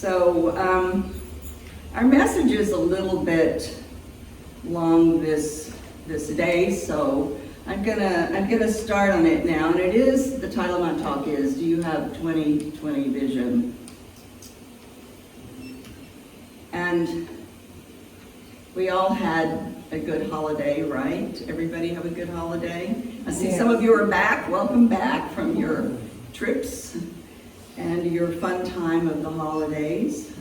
So our message is a little bit long this day, so I'm gonna start on it now. And it is, the title of my talk is, Do You Have 2020 Vision? And we all had a good holiday, right? Everybody have a good holiday? I see some of you are back. Welcome back from your trips and your fun time of the holidays.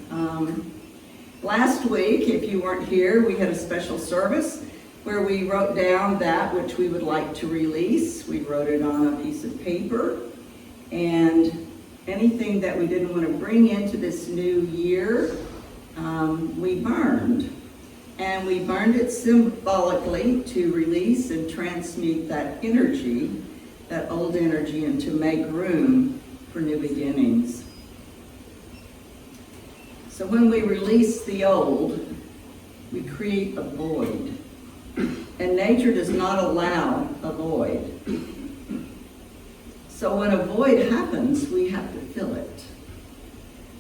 Last week, if you weren't here, we had a special service where we wrote down that which we would like to release. We wrote it on a piece of paper, and anything that we didn't want to bring into this new year, we burned. And we burned it symbolically to release and transmute that energy, that old energy, and to make room for new beginnings. So when we release the old, we create a void. And nature does not allow a void. So when a void happens, we have to fill it.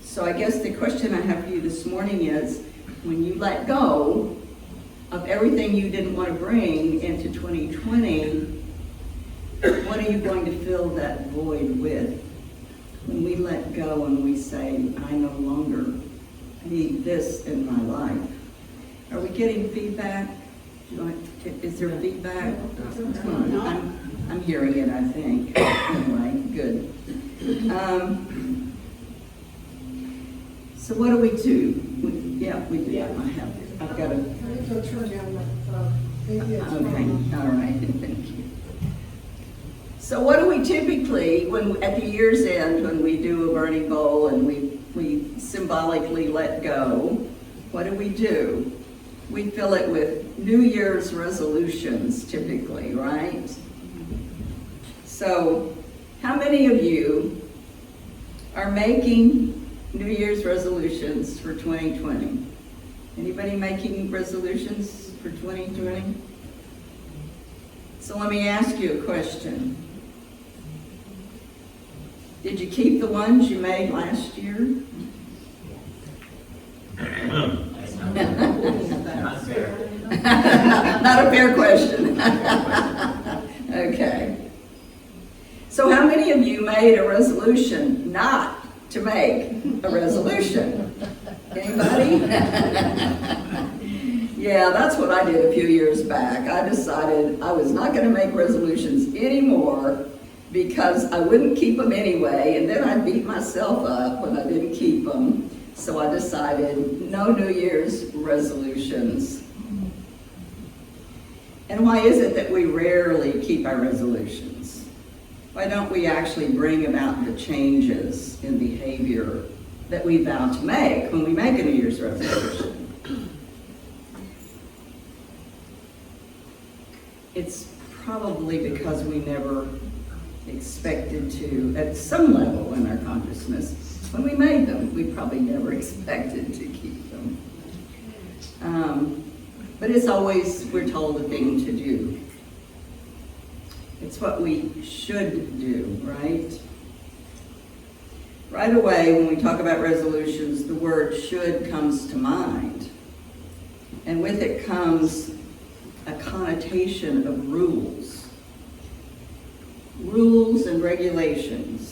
So I guess the question I have for you this morning is, when you let go of everything you didn't want to bring into 2020, what are you going to fill that void with? When we let go and we say, I no longer need this in my life. Are we getting feedback? Is there feedback? I'm hearing it, I think. Anyway, good. So what do we do? We do. Yeah. I've got to. Go turn down the Okay, all right, thank you. So what do we typically, when at the year's end, when we do a burning bowl and we symbolically let go, what do? We fill it with New Year's resolutions typically, right? So how many of you are making New Year's resolutions for 2020? Anybody making resolutions for 2020? So let me ask you a question. Did you keep the ones you made last year? Not fair. Not a fair question. Okay. So how many of you made a resolution not to make a resolution? Anybody? Yeah, that's what I did a few years back. I decided I was not going to make resolutions anymore because I wouldn't keep them anyway, and then I'd beat myself up when I didn't keep them. So I decided no New Year's resolutions. And why is it that we rarely keep our resolutions? Why don't we actually bring about the changes in behavior that we vow to make when we make a New Year's resolution? It's probably because we never expected to, at some level in our consciousness, when we made them, we probably never expected to keep them. But it's always, we're told, a thing to do. It's what we should do, right? Right away, when we talk about resolutions, the word should comes to mind. And with it comes a connotation of rules. Rules and regulations.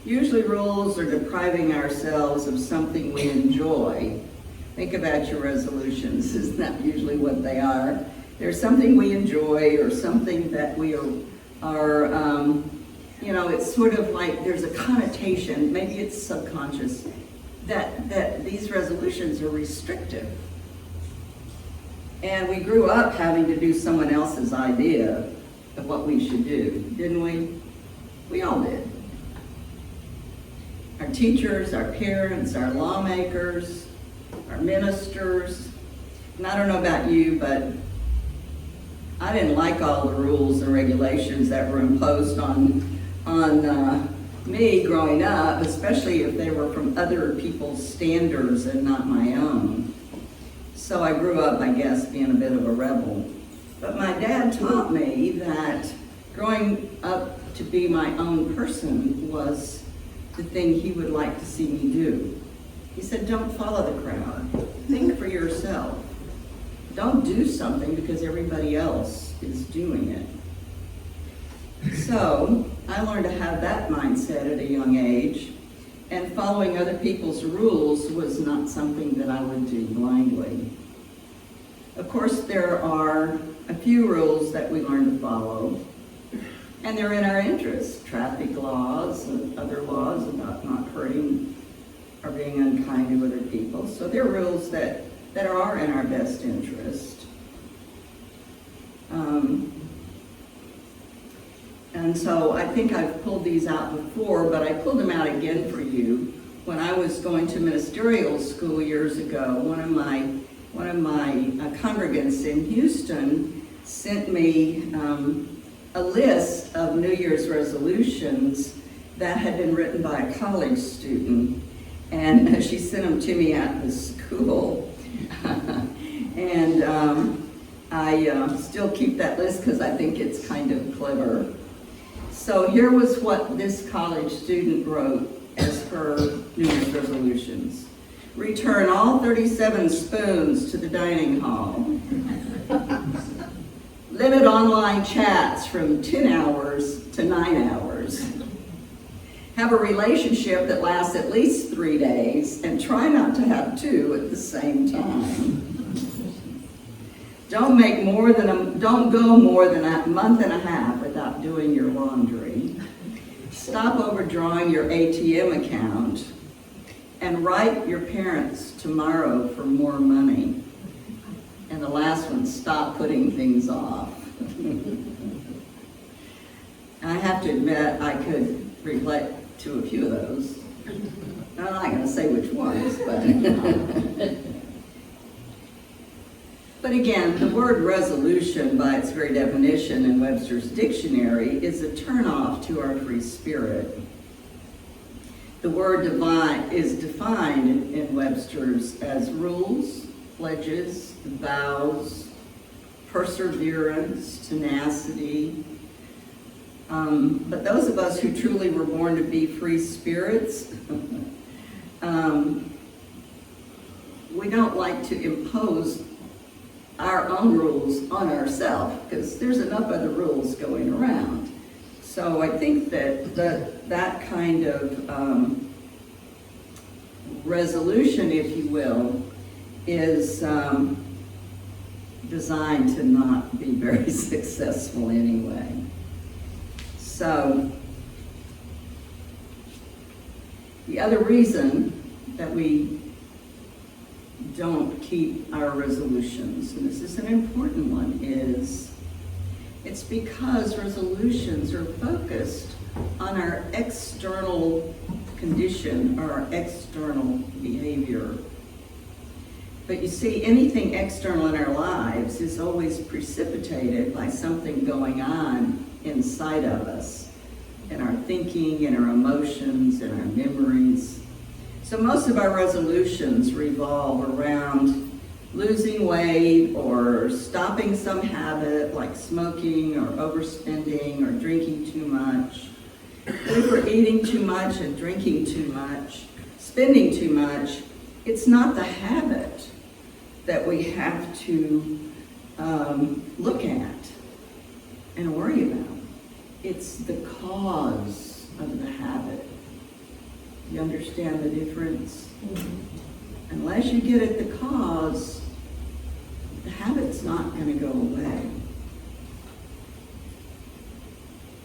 Usually rules are depriving ourselves of something we enjoy. Think about your resolutions. Isn't that usually what they are? There's something we enjoy or something that we are it's sort of like there's a connotation, maybe it's subconscious, that these resolutions are restrictive. And we grew up having to do someone else's idea of what we should do, didn't we? We all did. Our teachers, our parents, our lawmakers, our ministers. And I don't know about you, but I didn't like all the rules and regulations that were imposed on me growing up, especially if they were from other people's standards and not my own. So I grew up, I guess, being a bit of a rebel. But my dad taught me that growing up to be my own person was the thing he would like to see me do. He said, don't follow the crowd. Think for yourself. Don't do something because everybody else is doing it. So I learned to have that mindset at a young age, and following other people's rules was not something that I would do blindly. Of course, there are a few rules that we learn to follow, and they're in our interest. Traffic laws and other laws about not hurting or being unkind to other people. So they're rules that are in our best interest. And so I think I've pulled these out before, but I pulled them out again for you. When I was going to ministerial school years ago, one of my congregants in Houston sent me a list of New Year's resolutions that had been written by a college student, and she sent them to me at the school. And I still keep that list because I think it's kind of clever. So here was what this college student wrote as her New Year's resolutions. Return all 37 spoons to the dining hall. Limit online chats from 10 hours to 9 hours. Have a relationship that lasts at least 3 days and try not to have 2 at the same time. Don't go more than a month and a half without doing your laundry. Stop overdrawing your ATM account and write your parents tomorrow for more money. And the last one, stop putting things off. I have to admit, I could relate to a few of those. I'm not going to say which ones, but... But again, the word resolution, by its very definition in Webster's dictionary, is a turnoff to our free spirit. The word is defined in Webster's as rules, pledges, vows, perseverance, tenacity. But those of us who truly were born to be free spirits, we don't like to impose our own rules on ourselves, because there's enough other rules going around. So I think that kind of resolution, if you will, is designed to not be very successful anyway. So the other reason that we don't keep our resolutions, and this is an important one, is it's because resolutions are focused on our external condition or our external behavior. But you see, anything external in our lives is always precipitated by something going on inside of us, in our thinking, in our emotions, in our memories. So most of our resolutions revolve around losing weight or stopping some habit like smoking or overspending or drinking too much. If we're eating too much and drinking too much, spending too much, it's not the habit that we have to look at and worry about. It's the cause of the habit. You understand the difference? Mm-hmm. Unless you get at the cause, the habit's not going to go away.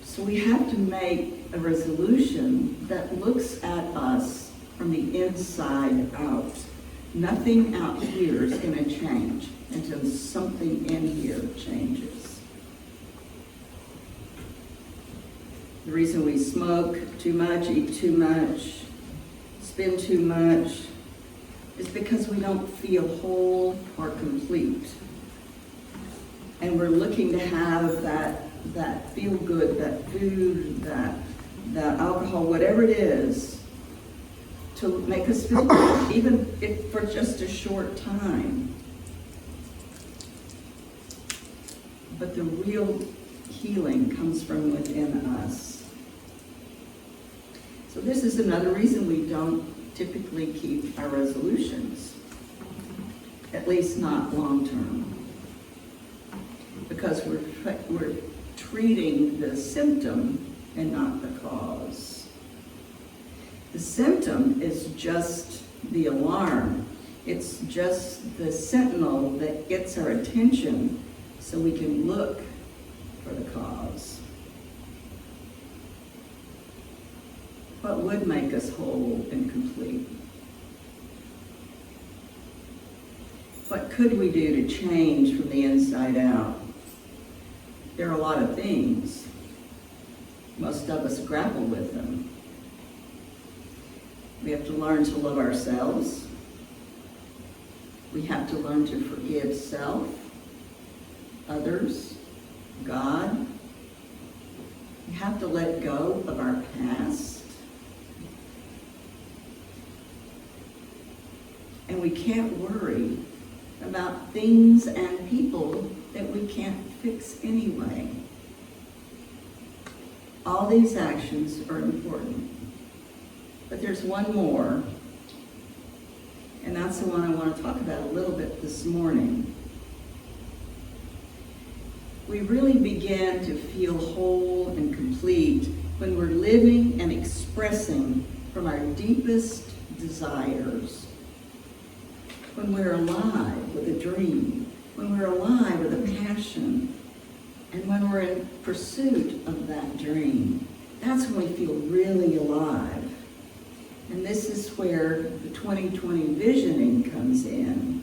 So we have to make a resolution that looks at us from the inside out. Nothing out here is going to change until something in here changes. The reason we smoke too much, eat too much, spend too much, is because we don't feel whole or complete. And we're looking to have that feel good, that food, that alcohol, whatever it is, to make us feel good, even if for just a short time. But the real healing comes from within us. So this is another reason we don't typically keep our resolutions, at least not long-term, because we're treating the symptom and not the cause. The symptom is just the alarm. It's just the sentinel that gets our attention so we can look for the cause. What would make us whole and complete? What could we do to change from the inside out? There are a lot of things. Most of us grapple with them. We have to learn to love ourselves. We have to learn to forgive self, others, God. We have to let go of our past. And we can't worry about things and people that we can't fix anyway. All these actions are important. But there's one more, and that's the one I want to talk about a little bit this morning. We really begin to feel whole and complete when we're living and expressing from our deepest desires. When we're alive with a dream, when we're alive with a passion, and when we're in pursuit of that dream, that's when we feel really alive. And this is where the 2020 visioning comes in.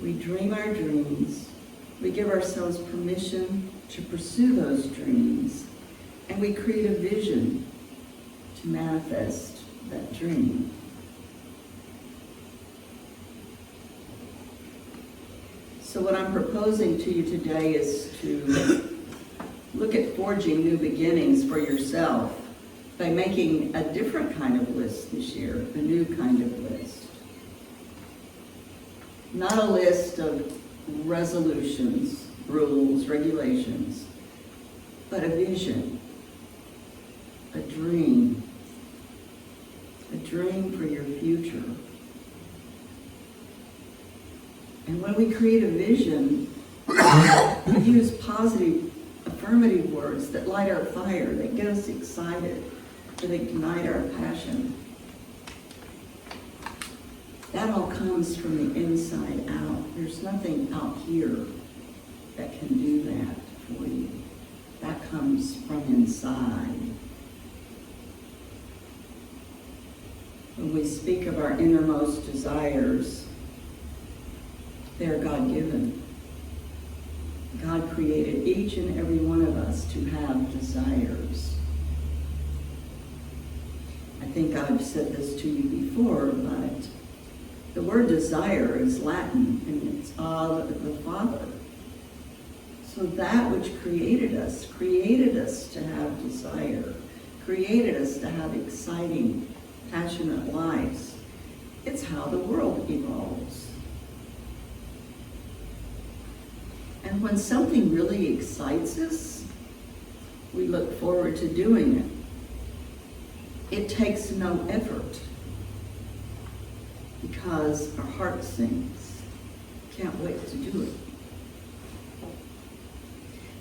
We dream our dreams, we give ourselves permission to pursue those dreams, and we create a vision to manifest that dream. So what I'm proposing to you today is to look at forging new beginnings for yourself by making a different kind of list this year, a new kind of list. Not a list of resolutions, rules, regulations, but a vision, a dream for your future. And when we create a vision, we use positive, affirmative words that light our fire, that get us excited, that ignite our passion. That all comes from the inside out. There's nothing out here that can do that for you. That comes from inside. When we speak of our innermost desires, they're God-given. God created each and every one of us to have desires. I think I've said this to you before, but the word desire is Latin, and it's of the Father. So that which created us to have desire, created us to have exciting, passionate lives. It's how the world evolves. And when something really excites us, we look forward to doing it. It takes no effort because our heart sings. Can't wait to do it.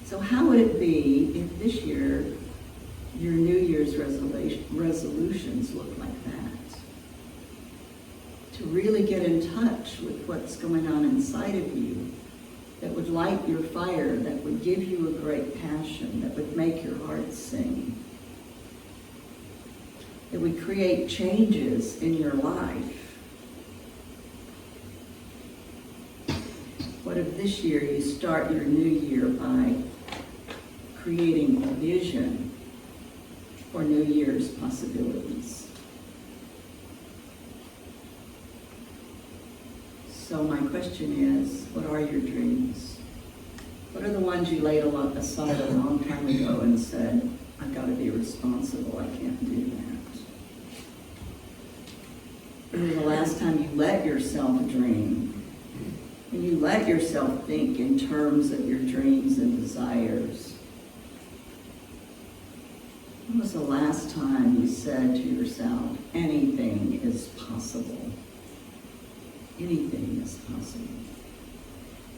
So how would it be if this year your New Year's resolutions look like that? To really get in touch with what's going on inside of you, that would light your fire, that would give you a great passion, that would make your heart sing, that would create changes in your life. What if this year you start your new year by creating a vision for New Year's possibilities? So my question is, what are your dreams? What are the ones you laid aside a long time ago and said, I've got to be responsible, I can't do that? When was the last time you let yourself dream? When you let yourself think in terms of your dreams and desires? When was the last time you said to yourself, anything is possible. Anything is possible.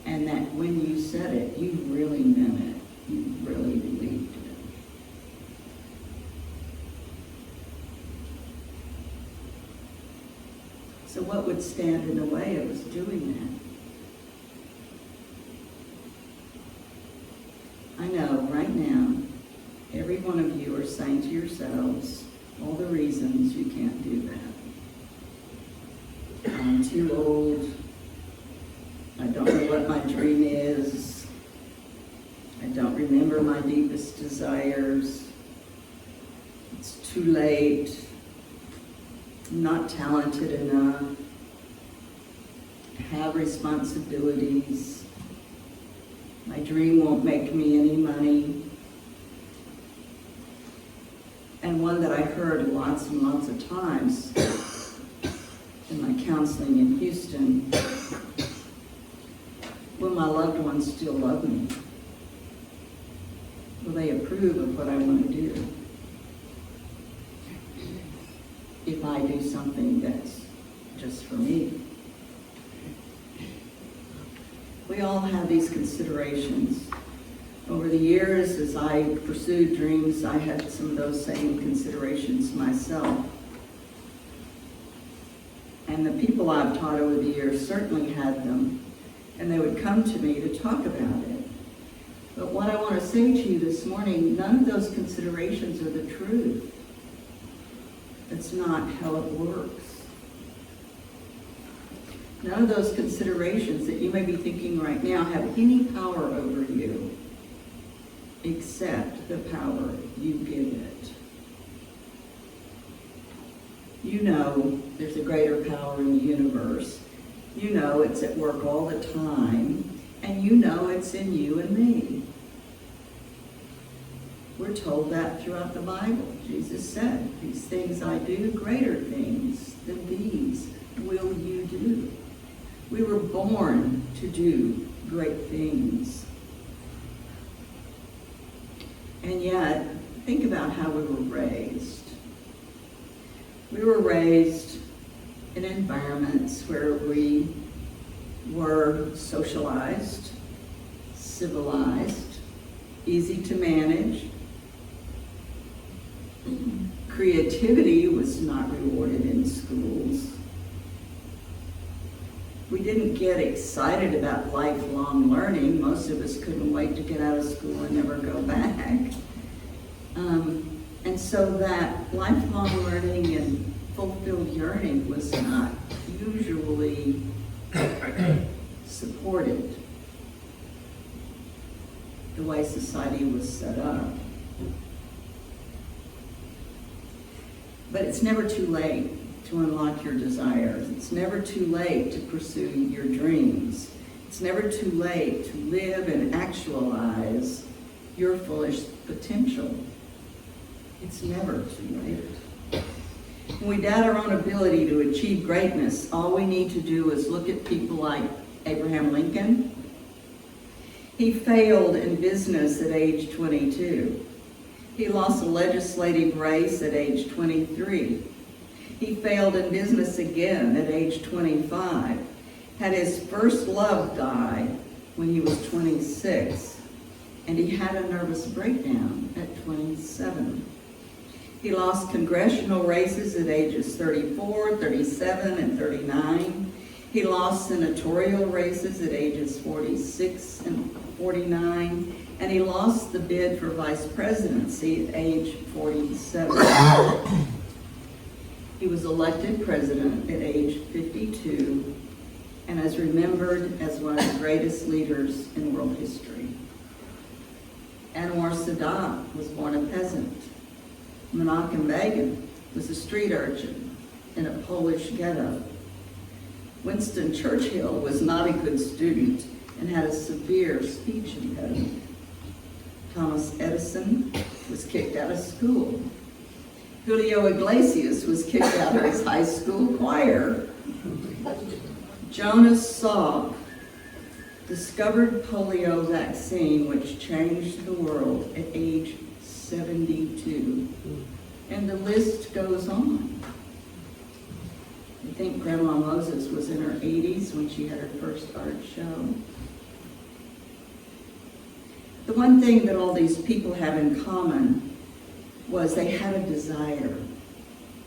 And that when you said it, you really meant it. You really believed it. So what would stand in the way of us doing that? I know right now, every one of you are saying to yourselves all the reasons you can't do that. I'm too old. I don't know what my dream is. I don't remember my deepest desires. It's too late. I'm not talented enough. I have responsibilities. My dream won't make me any money. And one that I heard lots and lots of times in my counseling in Houston: will my loved ones still love me? Will they approve of what I want to do if I do something that's just for me? We all have these considerations. Over the years, as I pursued dreams, I had some of those same considerations myself. And the people I've taught over the years certainly had them, and they would come to me to talk about it. But what I want to say to you this morning, none of those considerations are the truth. That's not how it works. None of those considerations that you may be thinking right now have any power over you except the power you give it. You know there's a greater power in the universe. You know it's at work all the time, and you know it's in you and me. We're told that throughout the Bible. Jesus said, "These things I do, greater things than these will you do." We were born to do great things. And yet, think about how we were raised. We were raised in environments where we were socialized, civilized, easy to manage. Creativity was not rewarded in schools. We didn't get excited about lifelong learning. Most of us couldn't wait to get out of school and never go back. And so that lifelong learning and fulfilled yearning was not usually supported the way society was set up. But it's never too late to unlock your desires. It's never too late to pursue your dreams. It's never too late to live and actualize your fullest potential. It's never too late. When we doubt our own ability to achieve greatness, all we need to do is look at people like Abraham Lincoln. He failed in business at age 22. He lost a legislative race at age 23. He failed in business again at age 25. Had his first love die when he was 26. And he had a nervous breakdown at 27. He lost congressional races at ages 34, 37, and 39. He lost senatorial races at ages 46 and 49. And he lost the bid for vice presidency at age 47. He was elected president at age 52 and is remembered as one of the greatest leaders in world history. Anwar Sadat was born a peasant. Menachem Begin was a street urchin in a Polish ghetto. Winston Churchill was not a good student and had a severe speech impediment. Thomas Edison was kicked out of school. Julio Iglesias was kicked out of his high school choir. Jonas Salk discovered polio vaccine, which changed the world at age 72. And the list goes on. think Grandma Moses was in her 80s when she had her first art show. The one thing that all these people have in common was they had a desire,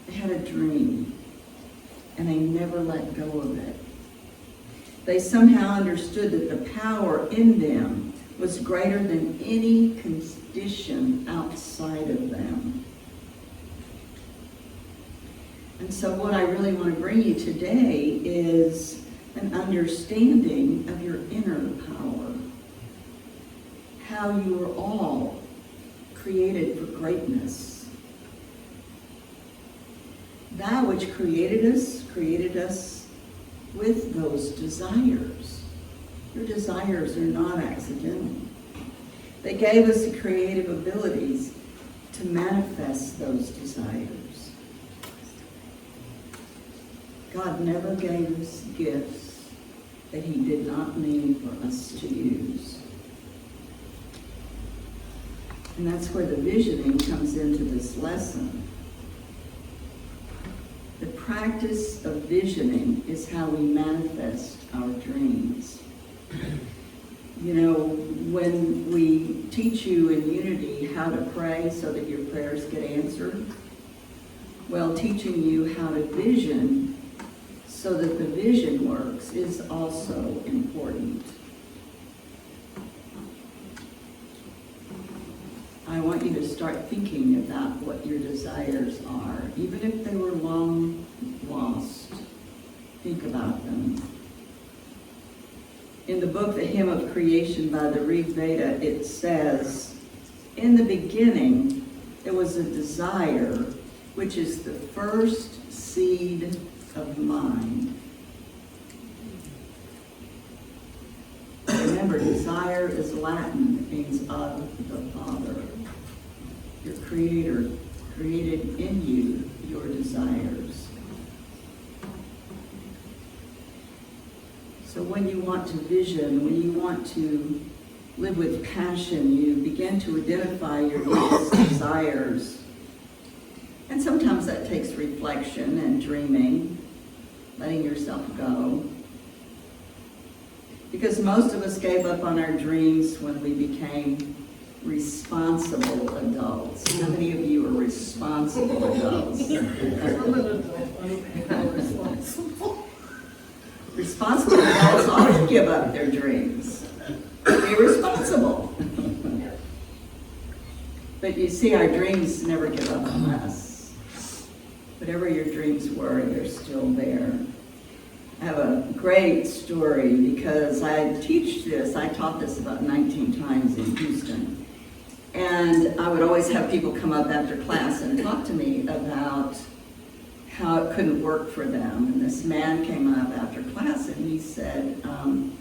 they had a dream, and they never let go of it. They somehow understood that the power in them was greater than any condition outside of them. And so what I really want to bring you today is an understanding of your inner power. How you are all created for greatness. That which created us with those desires. Your desires are not accidental. They gave us the creative abilities to manifest those desires. God never gave us gifts that He did not mean for us to use. And that's where the visioning comes into this lesson. The practice of visioning is how we manifest our dreams. You know, when we teach you in Unity how to pray so that your prayers get answered, well, teaching you how to vision so that the vision works is also important. I want you to start thinking about what your desires are, even if they were long lost. Think about them. In the book, The Hymn of Creation by the Rig Veda, it says, in the beginning, there was a desire, which is the first seed of mind. Remember, desire is Latin. It means of the Father. Your Creator created in you your desires. So when you want to vision, when you want to live with passion, you begin to identify your deepest desires. And sometimes that takes reflection and dreaming, letting yourself go. Because most of us gave up on our dreams when we became responsible adults. How many of you are responsible adults? Responsible adults often give up their dreams. Be responsible. But you see, our dreams never give up on us. Whatever your dreams were, they're still there. I have a great story because I taught this about 19 times in Houston. And I would always have people come up after class and talk to me about how it couldn't work for them. And this man came up after class and he said, I'm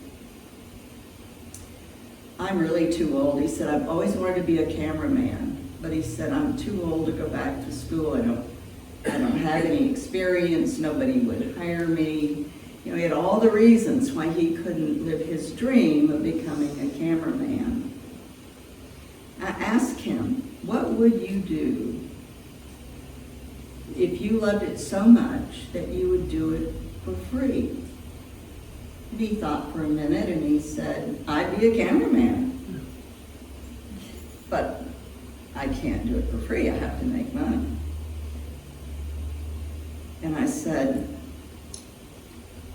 really too old. He said, I've always wanted to be a cameraman. But he said, I'm too old to go back to school. I don't have any experience. Nobody would hire me. You know, he had all the reasons why he couldn't live his dream of becoming a cameraman. I asked him, what would you do if you loved it so much that you would do it for free? And he thought for a minute and he said, I'd be a cameraman. But I can't do it for free. I have to make money. And I said,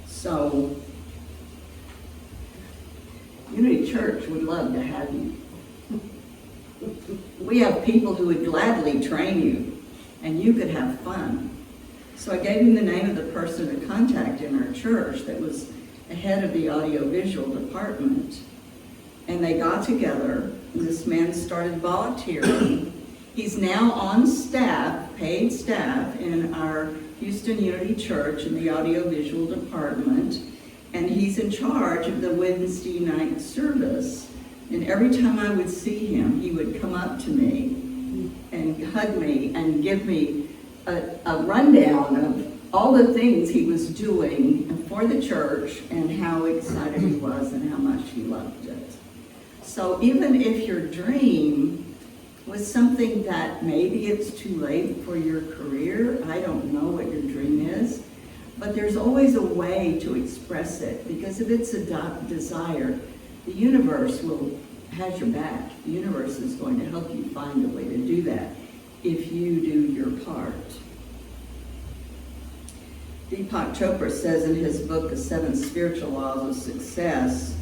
so Unity Church would love to have you. We have people who would gladly train you, and you could have fun. So I gave him the name of the person to contact in our church that was the head of the audiovisual department. And they got together, and this man started volunteering. He's now on staff, paid staff, in our Houston Unity Church in the audiovisual department, and he's in charge of the Wednesday night service. And every time I would see him, he would come up to me and hug me and give me a rundown of all the things he was doing for the church and how excited he was and how much he loved it. So even if your dream was something that maybe it's too late for your career, I don't know what your dream is, but But there's always a way to express it, because if it's a desire, the universe has your back. The universe is going to help you find a way to do that if you do your part. Deepak Chopra says in his book, The 7 Spiritual Laws of Success,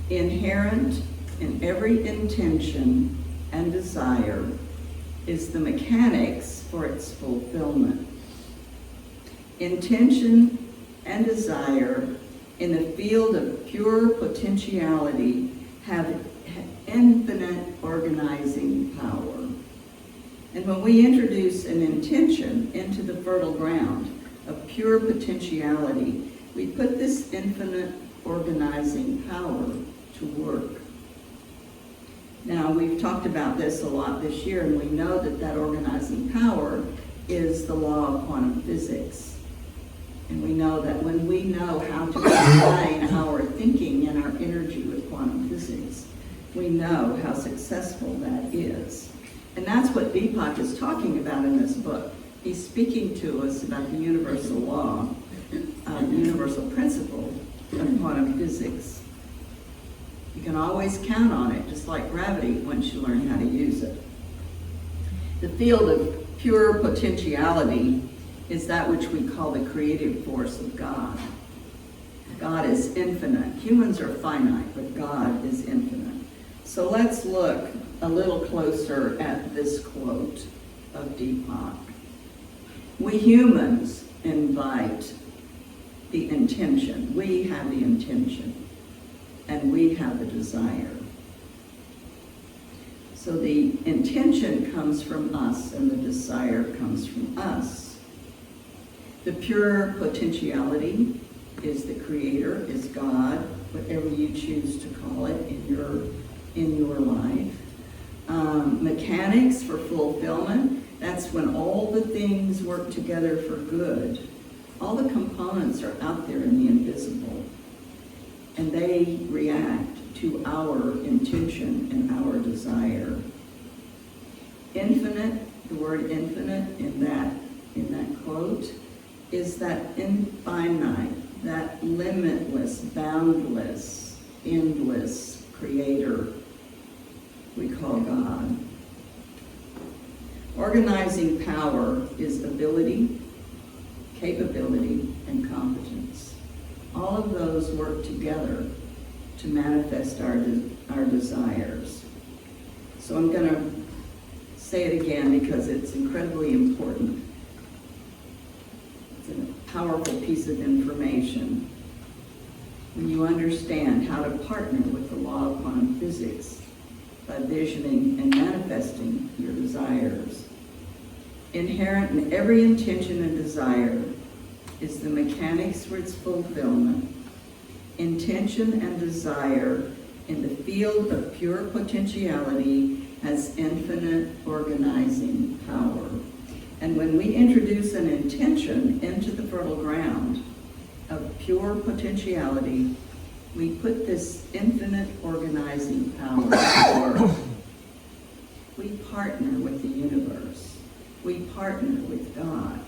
inherent in every intention and desire is the mechanics for its fulfillment. Intention and desire in the field of pure potentiality have infinite organizing power. And when we introduce an intention into the fertile ground of pure potentiality, we put this infinite organizing power to work. Now, we've talked about this a lot this year, and we know that that organizing power is the law of quantum physics. And we know that when we know how to combine our thinking and our energy with quantum physics, we know how successful that is. And that's what Deepak is talking about in this book. He's speaking to us about the universal law, the universal principle of quantum physics. You can always count on it, just like gravity, once you learn how to use it. The field of pure potentiality is that which we call the creative force of God. God is infinite. Humans are finite, but God is infinite. So let's look a little closer at this quote of Deepak. We humans invite the intention. We have the intention, and we have the desire. So the intention comes from us, and the desire comes from us. The pure potentiality is the creator, is God, whatever you choose to call it in your life. Mechanics for fulfillment, that's when all the things work together for good. All the components are out there in the invisible, and they react to our intention and our desire. Infinite, the word infinite in that quote, is that infinite, that limitless, boundless, endless creator we call God. Organizing power is ability, capability, and competence. All of those work together to manifest our desires. So I'm going to say it again because it's incredibly important. It's a powerful piece of information. When you understand how to partner with the law of quantum physics by visioning and manifesting your desires. Inherent in every intention and desire is the mechanics for its fulfillment. Intention and desire in the field of pure potentiality has infinite organizing power. And when we introduce an intention into the fertile ground of pure potentiality, we put this infinite organizing power to work. We partner with the universe. We partner with God.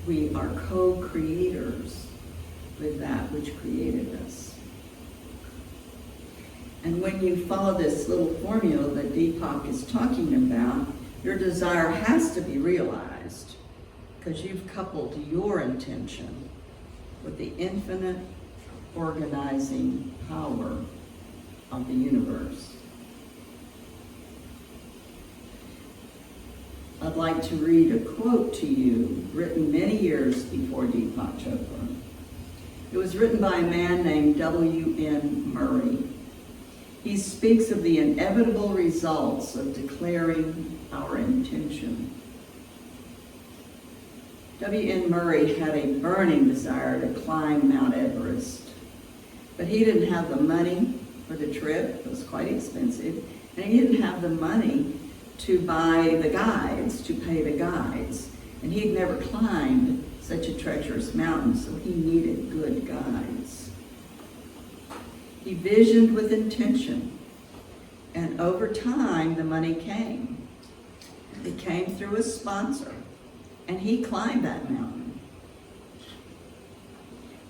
We are co-creators with that which created us. And when you follow this little formula that Deepak is talking about, your desire has to be realized because you've coupled your intention with the infinite organizing power of the universe. I'd like to read a quote to you written many years before Deepak Chopra. It was written by a man named W.N. Murray. He speaks of the inevitable results of declaring our intention. W.N. Murray had a burning desire to climb Mount Everest, but he didn't have the money for the trip. It was quite expensive, and he didn't have the money to buy the guides, to pay the guides, and he'd never climbed such a treacherous mountain, so he needed good guides. He visioned with intention, and over time the money came. It came through a sponsor, and he climbed that mountain.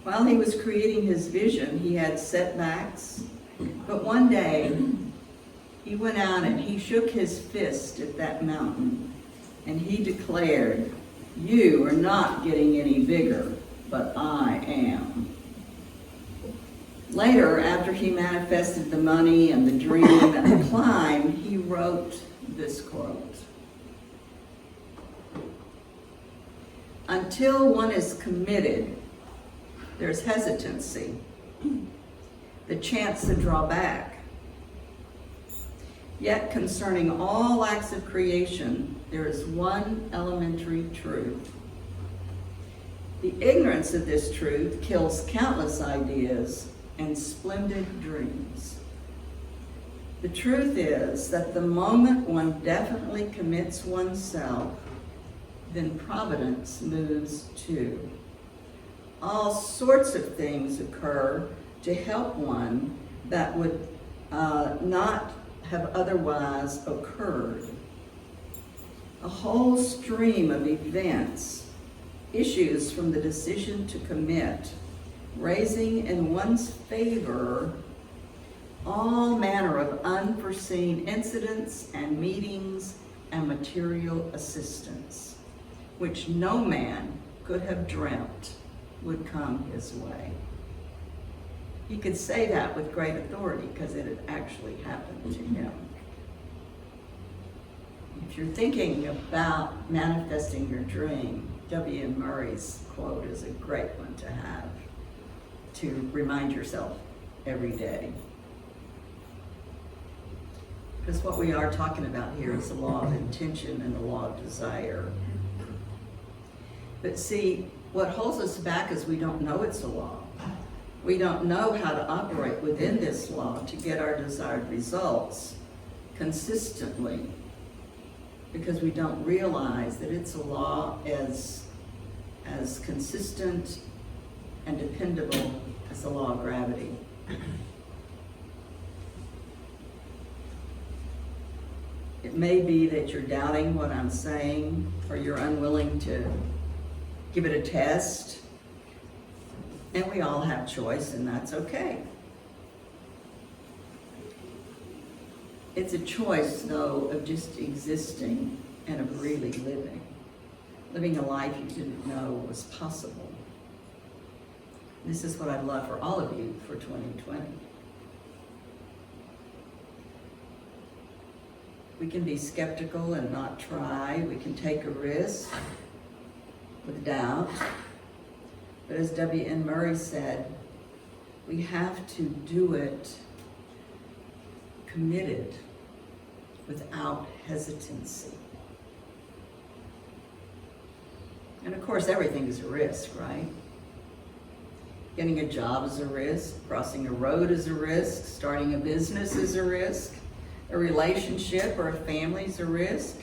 While he was creating his vision, he had setbacks, but one day he went out and he shook his fist at that mountain and he declared, "You are not getting any bigger, but I am." Later, after he manifested the money and the dream and the climb, he wrote this quote: "Until one is committed, there's hesitancy, the chance to draw back. Yet concerning all acts of creation, there is one elementary truth. The ignorance of this truth kills countless ideas and splendid dreams. The truth is that the moment one definitely commits oneself, then providence moves too. All sorts of things occur to help one that would not have otherwise occurred. A whole stream of events issues from the decision to commit, raising in one's favor all manner of unforeseen incidents and meetings and material assistance, which no man could have dreamt would come his way." He could say that with great authority because it had actually happened to him. If you're thinking about manifesting your dream, W.M. Murray's quote is a great one to have, to remind yourself every day. Because what we are talking about here is the law of intention and the law of desire. But see, what holds us back is we don't know it's a law. We don't know how to operate within this law to get our desired results consistently, because we don't realize that it's a law as consistent and dependable as the law of gravity. It may be that you're doubting what I'm saying, or you're unwilling to give it a test, and we all have choice, and that's okay. It's a choice, though, of just existing and of really living a life you didn't know was possible. This is what I'd love for all of you for 2020. We can be skeptical and not try. We can take a risk with doubt. But as W.M. Murray said, we have to do it committed, without hesitancy. And of course, everything is a risk, right? Getting a job is a risk, crossing a road is a risk, starting a business is a risk, a relationship or a family is a risk.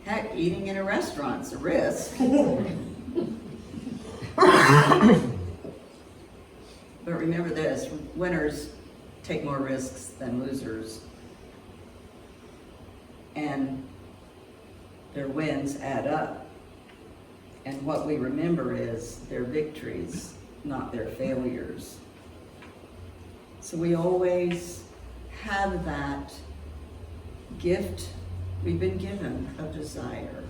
Heck, eating in a restaurant's a risk. But remember this, winners take more risks than losers. And their wins add up. And what we remember is their victories, not their failures. So we always have that gift we've been given of desire.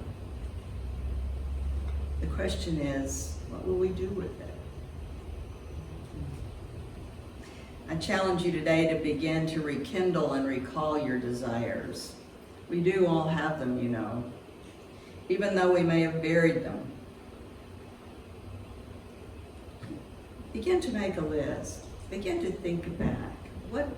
The question is, what will we do with it? I challenge you today to begin to rekindle and recall your desires. We do all have them, you know, even though we may have buried them. Begin to make a list. Begin to think back. What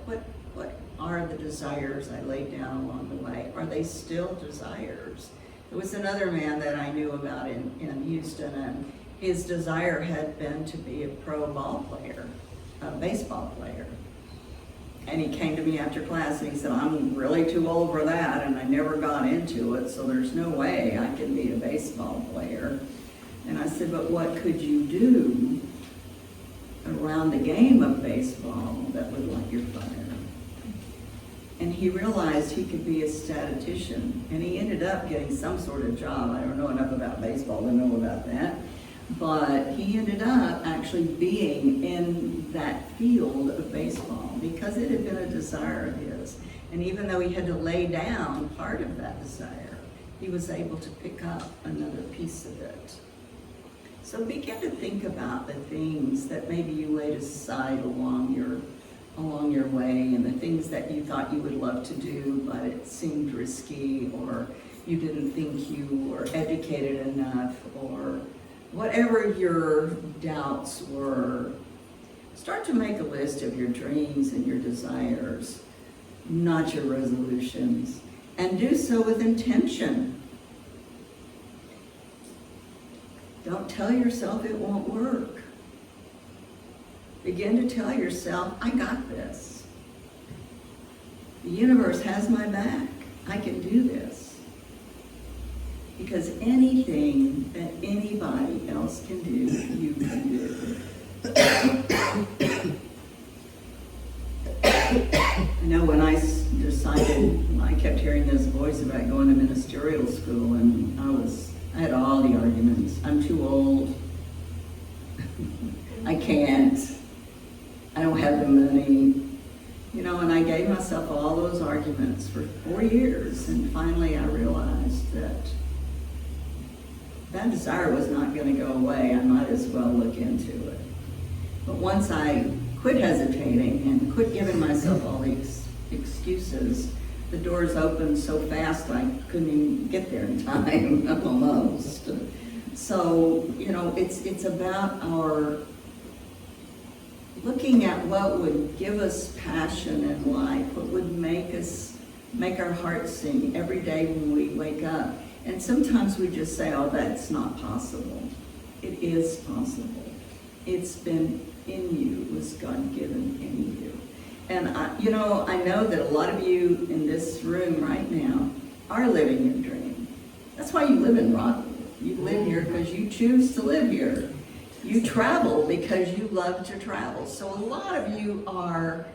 are the desires I laid down along the way? Are they still desires? There was another man that I knew about in Houston, and his desire had been to be a pro ball player, a baseball player. And he came to me after class and he said, "I'm really too old for that, and I never got into it, so there's no way I can be a baseball player." And I said, "But what could you do around the game of baseball that would light your fire?" And he realized he could be a statistician, and he ended up getting some sort of job. I don't know enough about baseball to know about that. but he ended up actually being in that field of baseball because it had been a desire of his. And even though he had to lay down part of that desire, he was able to pick up another piece of it. So begin to think about the things that maybe you laid aside along your way, and the things that you thought you would love to do, but it seemed risky, or you didn't think you were educated enough, or whatever your doubts were. Start to make a list of your dreams and your desires, not your resolutions, and do so with intention. Don't tell yourself it won't work. Begin to tell yourself, I got this. The universe has my back. I can do this. Because anything that anybody else can do, you can do. I know when I decided, I kept hearing this voice about going to ministerial school, and I had all the arguments. I'm too old. I can't. I don't have the money. You know, and I gave myself all those arguments for 4 years, and finally I realized that that desire was not going to go away. I might as well look into it. But once I quit hesitating and quit giving myself all these excuses, the doors opened so fast I couldn't even get there in time, almost. So, you know, it's about our looking at what would give us passion in life, what would make our hearts sing every day when we wake up. And sometimes we just say, oh, that's not possible. It is possible. It's been in you, it was God-given in you. And I know that a lot of you in this room right now are living your dream. That's why you live in Rockport. You live here because you choose to live here. You travel because you love to travel. So a lot of you are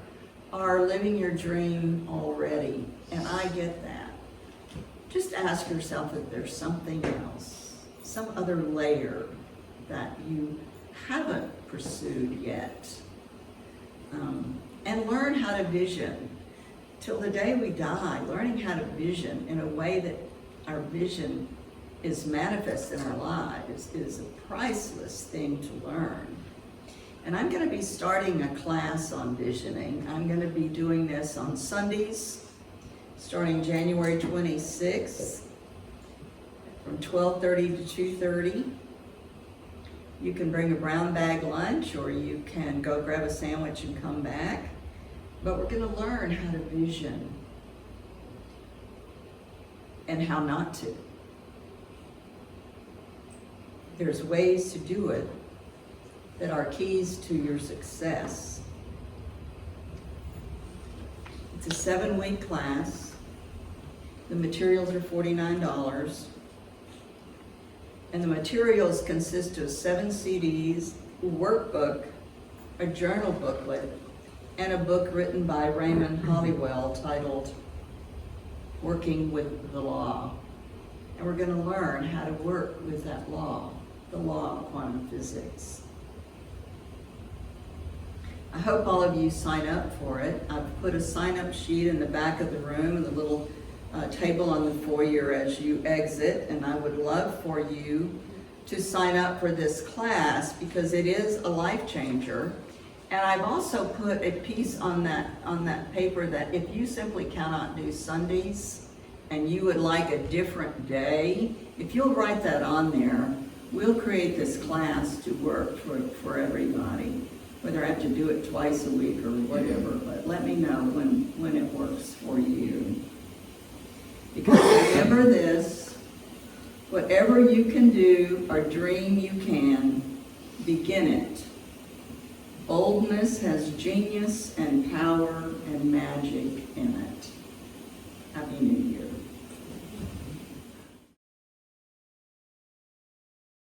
living your dream already, and I get that. Just ask yourself if there's something else, some other layer that you haven't pursued yet. And learn how to vision. Till the day we die, learning how to vision in a way that our vision is manifest in our lives is a priceless thing to learn. And I'm going to be starting a class on visioning. I'm going to be doing this on Sundays, starting January 26th, from 12:30 to 2:30. You can bring a brown bag lunch, or you can go grab a sandwich and come back. But we're going to learn how to vision and how not to. There's ways to do it that are keys to your success. It's a 7-week class. The materials are $49. And the materials consist of 7 CDs, a workbook, a journal booklet, and a book written by Raymond Hollywell titled Working with the Law. And we're going to learn how to work with that law, the law of quantum physics. I hope all of you sign up for it. I've put a sign-up sheet in the back of the room and the little table on the foyer as you exit, and I would love for you to sign up for this class because it is a life changer. And I've also put a piece on that paper that if you simply cannot do Sundays and you would like a different day, if you'll write that on there, we'll create this class to work for everybody. Whether I have to do it twice a week or whatever, but let me know when it works for you. Because remember this, whatever you can do or dream you can, begin it. Boldness has genius and power and magic in it. Happy New Year.